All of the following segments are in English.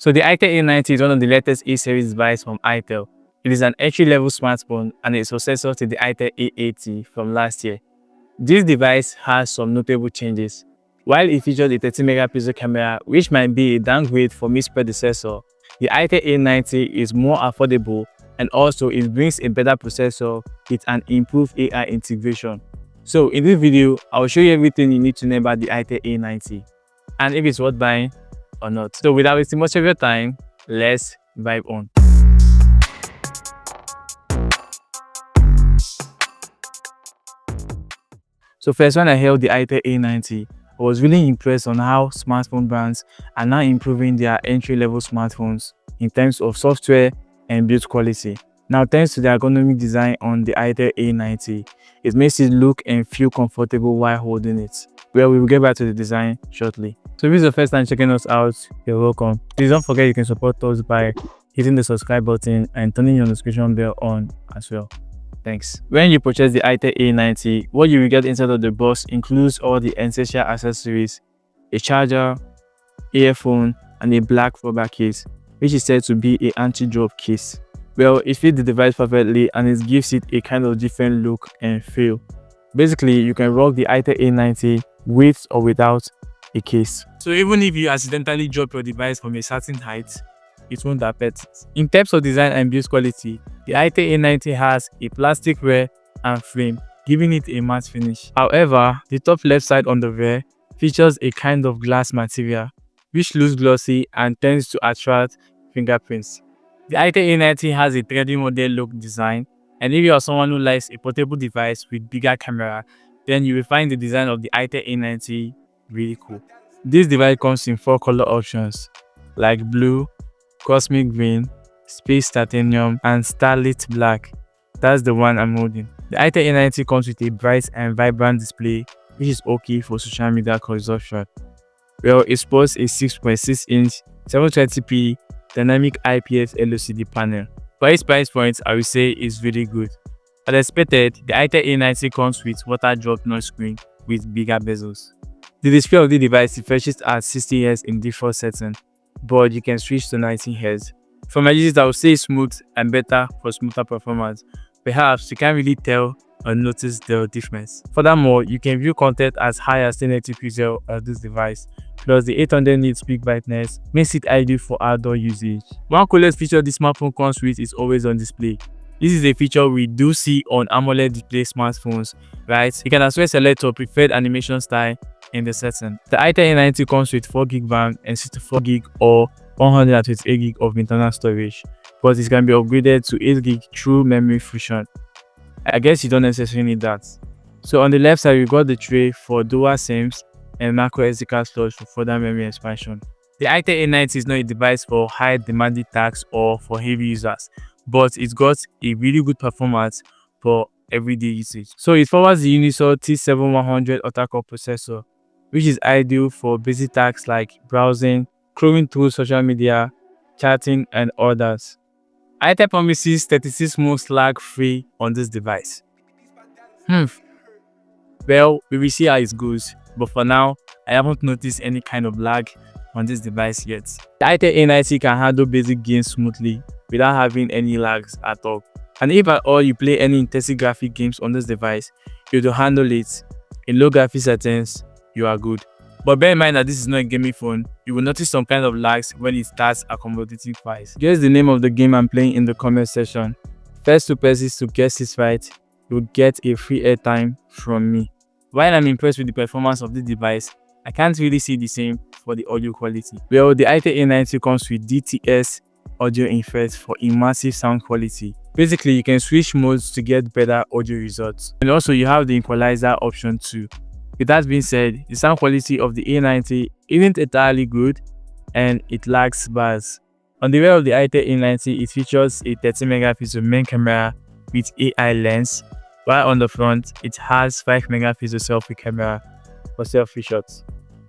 So the Itel A90 is one of the latest A-series devices from Itel. It is an entry-level smartphone and a successor to the Itel A80 from last year. This device has some notable changes. While it features a 30-megapixel camera, which might be a downgrade from its predecessor, the Itel A90 is more affordable and also it brings a better processor with an improved AI integration. So in this video, I will show you everything you need to know about the Itel A90 and if it's worth buying or not. So without wasting much of your time, let's vibe on. So first, when I held the Itel A90, I was really impressed on how smartphone brands are now improving their entry-level smartphones in terms of software and build quality. Now, thanks to the ergonomic design on the Itel A90, it makes it look and feel comfortable while holding it. Well, we will get back to the design shortly. So if this is the first time checking us out, you're welcome. Please don't forget you can support us by hitting the subscribe button and turning your notification bell on as well. Thanks. When you purchase the Itel A90, what you will get inside of the box includes all the essential accessories, a charger, earphone, and a black rubber case, which is said to be an anti-drop case. Well, it fits the device perfectly and it gives it a kind of different look and feel. Basically, you can rock the Itel A90 with or without a case. So even if you accidentally drop your device from a certain height, it won't affect it. In terms of design and build quality, the Itel A90 has a plastic rear and frame, giving it a matte finish. However, the top left side on the rear features a kind of glass material, which looks glossy and tends to attract fingerprints. The Itel A90 has a 3D model look design, and if you are someone who likes a portable device with bigger camera, then you will find the design of the Itel A90 really cool. This device comes in 4 color options, like blue, cosmic green, space titanium, and starlit black. That's the one I'm holding. The Itel A90 comes with a bright and vibrant display, which is okay for social media consumption. Well, it sports a 6.6-inch 720p dynamic IPS LCD panel. For its price point, I would say it's really good. As expected, the Itel A90 comes with water drop notch screen with bigger bezels. The display of the device refreshes at 60 Hz in default setting, but you can switch to 90 Hz. For my users, I would say smooth and better for smoother performance. Perhaps you can't really tell or notice the difference. Furthermore, you can view content as high as 1080p pixel on this device, plus the 800 nits peak brightness makes it ideal for outdoor usage. One coolest feature this smartphone comes with is always on display. This is a feature we do see on AMOLED display smartphones, right? You can as well select your preferred animation style in the setting. The Itel A90 comes with 4GB RAM and 64GB or 128GB of internal storage, but it can be upgraded to 8GB through memory fusion. I guess you don't necessarily need that. So on the left side, we got the tray for dual SIMs and macro SD card storage for further memory expansion. The Itel A90 is not a device for high demanding tasks or for heavy users, but it's got a really good performance for everyday usage. So it follows the UNISOC T7100 octa-core processor, which is ideal for basic tasks like browsing, scrolling through social media, chatting, and others. Itel promises 36 months lag-free on this device. Well, we will see how it goes, but for now, I haven't noticed any kind of lag on this device yet. The Itel A90 can handle basic games smoothly without having any lags at all. And if at all you play any intensive graphic games on this device, you will handle it. In low graphic settings, you are good. But bear in mind that this is not a gaming phone. You will notice some kind of lags when it starts accommodating files. Guess the name of the game I'm playing in the comment section. First 2 persons to guess this right, you'll get a free airtime from me. While I'm impressed with the performance of the device, I can't really see the same for the audio quality. Well, the Itel A90 comes with DTS audio interface for immersive sound quality. Basically, you can switch modes to get better audio results. And also, you have the equalizer option too. With that being said, the sound quality of the A90 isn't entirely good and it lacks bars. On the rear of the Itel A90, it features a 30-megapixel main camera with AI lens, while on the front, it has 5-megapixel selfie camera for selfie shots.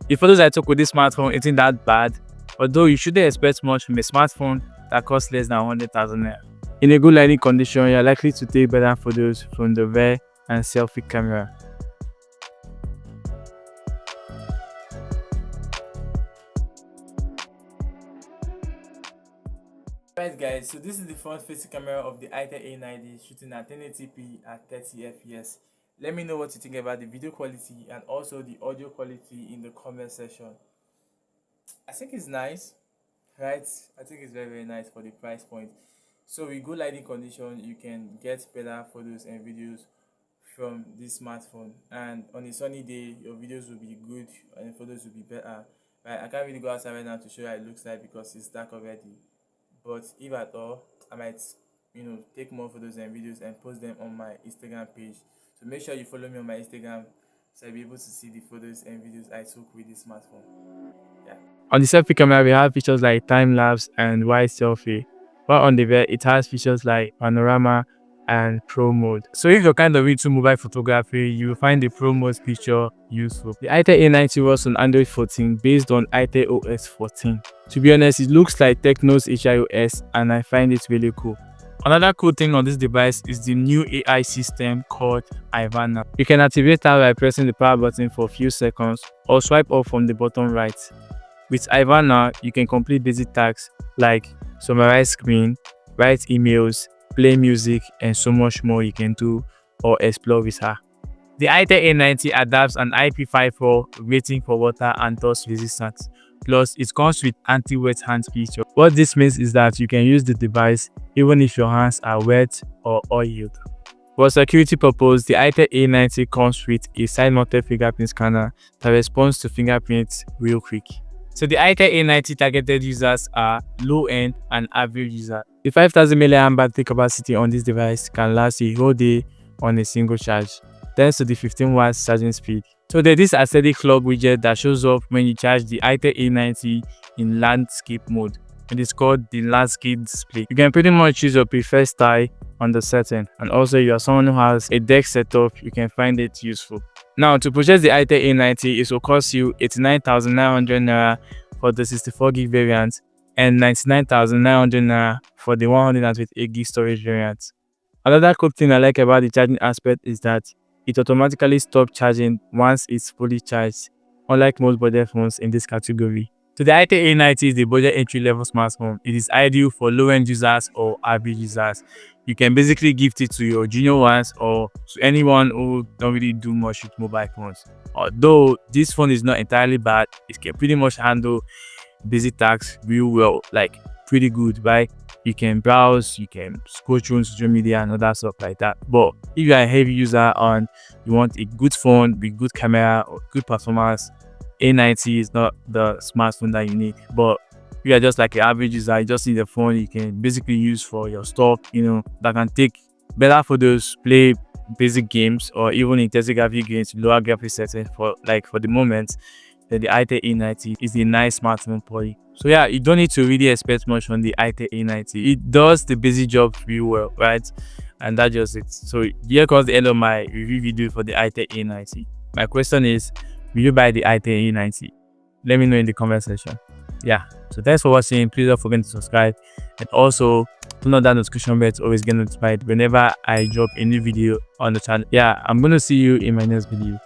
The photos I took with this smartphone isn't that bad, although you shouldn't expect much from a smartphone that costs less than 100,000 naira. In a good lighting condition, you are likely to take better photos from the rear and selfie camera. Right guys, so this is the front facing camera of the Itel A90 shooting at 1080p at 30 fps. Let me know what you think about the video quality and also the audio quality in the comment section. I think it's nice, right? I think it's very nice for the price point. So with good lighting condition, you can get better photos and videos from this smartphone, and on a sunny day your videos will be good and photos will be better. Right, I can't really go outside right now to show you how it looks like because it's dark already, but if at all, I might take more photos and videos and post them on my Instagram page. So make sure you follow me on my Instagram so you'll be able to see the photos and videos I took with this smartphone. Yeah. On the selfie camera, we have features like time lapse and wide selfie, while on the rear it has features like panorama and pro mode. So if you're kind of into mobile photography, you will find the pro mode feature useful. The Itel A90 was on Android 14 based on Itel OS 14. To be honest, it looks like Tecno's HIOS and I find it really cool. Another cool thing on this device is the new AI system called Ivana. You can activate that by pressing the power button for a few seconds or swipe up from the bottom right. With Ivana, you can complete basic tasks like summarize screen, write emails, play music, and so much more you can do or explore with her. The Itel A90 adapts an IP54 rating for water and dust resistance. Plus, it comes with anti-wet hand feature. What this means is that you can use the device even if your hands are wet or oiled. For security purpose, the Itel A90 comes with a side-mounted fingerprint scanner that responds to fingerprints real quick. So the Itel A90 targeted users are low-end and average users. The 5000 mAh battery capacity on this device can last a whole day on a single charge, thanks to the 15 watts charging speed. So there's this aesthetic clock widget that shows up when you charge the Itel A90 in landscape mode. It is called the landscape display. You can pretty much choose your preferred style on the setting, and also if you are someone who has a deck setup, you can find it useful. Now, to purchase the Itel A90, it will cost you 89,900 naira for the 64GB variant and 99,900 naira for the 128GB storage variant. Another cool thing I like about the charging aspect is that it automatically stops charging once it's fully charged, unlike most budget phones in this category. So the Itel A90 is the budget entry-level smartphone. It is ideal for low-end users or average users. You can basically gift it to your junior ones or to anyone who don't really do much with mobile phones. Although this phone is not entirely bad, it can pretty much handle basic tasks real well, like pretty good, right? You can browse, you can scroll through social media and other stuff like that. But if you are a heavy user and you want a good phone with good camera or good performance, A90 is not the smartphone that you need. But if you are just like an average user, you just need a phone you can basically use for your stuff, that can take better photos, play basic games, or even intensive graphic games, lower graphic settings for the moment. Then the Itel A90 is a nice smartphone for you. So yeah, you don't need to really expect much from the Itel A90. It does the basic job really well, right? And that's just it. So here comes the end of my review video for the Itel A90. My question is, will you buy the Itel A90? Let me know in the comment section. Yeah, so thanks for watching. Please don't forget to subscribe and also turn on that notification bell to always get notified whenever I drop a new video on the channel. Yeah, I'm gonna see you in my next video.